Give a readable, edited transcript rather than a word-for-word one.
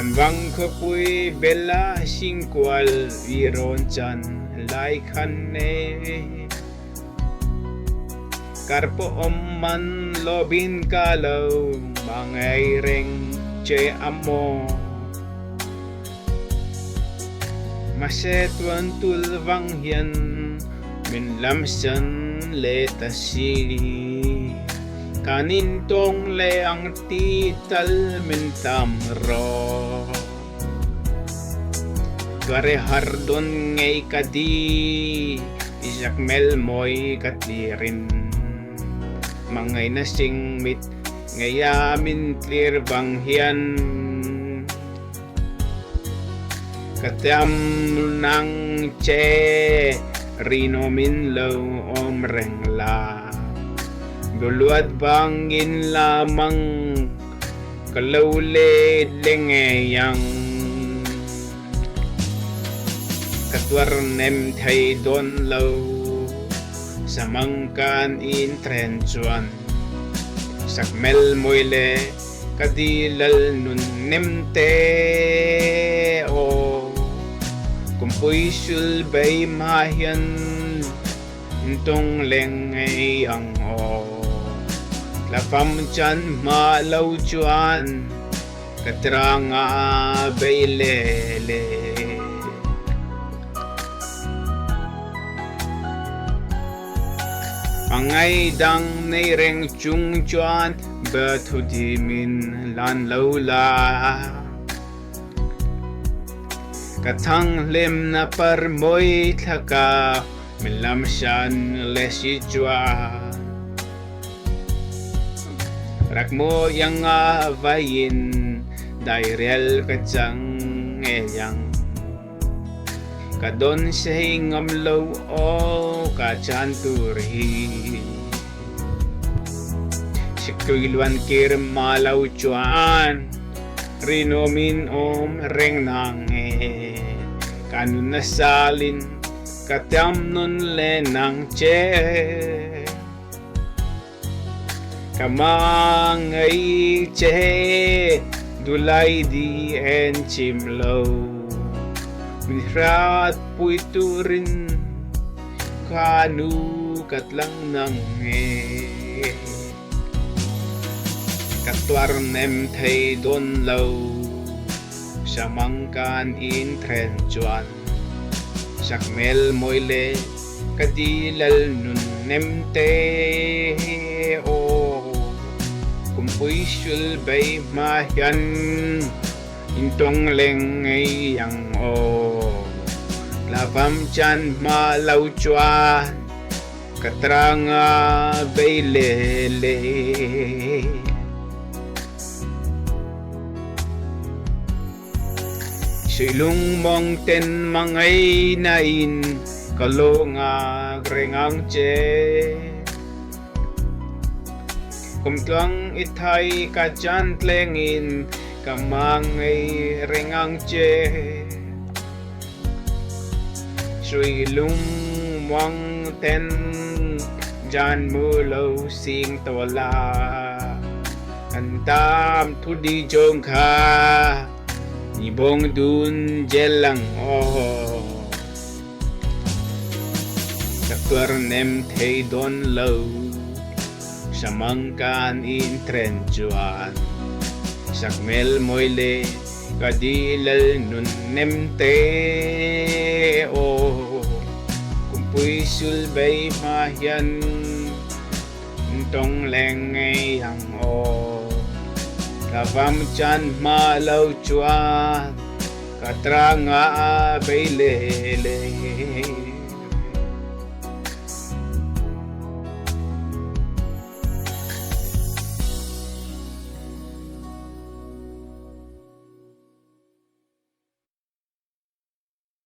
Vang khapui bella singkwal viron chan lai khanne karpo man lobin kalaw mangay reng che amo masetwan tulvang yan min lamsan le tasili kanin tong le ang tital min tamro gare hardon ngay kadi isak mel moy katlirin mangay na singmit ngayamin clear banghian katam nang che rino min low omrengla duluat bangin lamang kalawle lengeyang katwar nem thay don low samangkan in trenchuan sakmel moyle kadilal nun nemte o kumpuy sulbay mahyan intong lengay ang o lapam chan malaw chuan katranga baylele angay dang nay reng chung chuan bet hu di min lan lâu la kathang lem na par moy thaka min lam shan le si chua rak mo yang vayin dai rel kachang eyang kadon sa hingam low o kachanturhi sikilwan kir malaw chuan rinomin om reng nang kanun na salin katam nun le nang che kamang ay che dulay di en chimlow minrat puiturin kanu katlang nang katwar nem thay don low samangkan in tren chuan sakmel moyle kadilal nun nemte o kumpuy sulbay mahyan intong lengay yang o lapam chan malaw chuan katranga baylele silung mong ten mangay nain kalunga grengang che kumtuang itay kachan tlengin kamangay rengang che silung mong ten jan mulo sing tawala antam tudi jong ka ibong dun jelang oh saktur nem thay don low samangkan in trenchuan sakmel moyle kadilal nun nemte o kumpuy sulbay mahyan intong lengay ang o kapam chan malaw chuan katranga baylele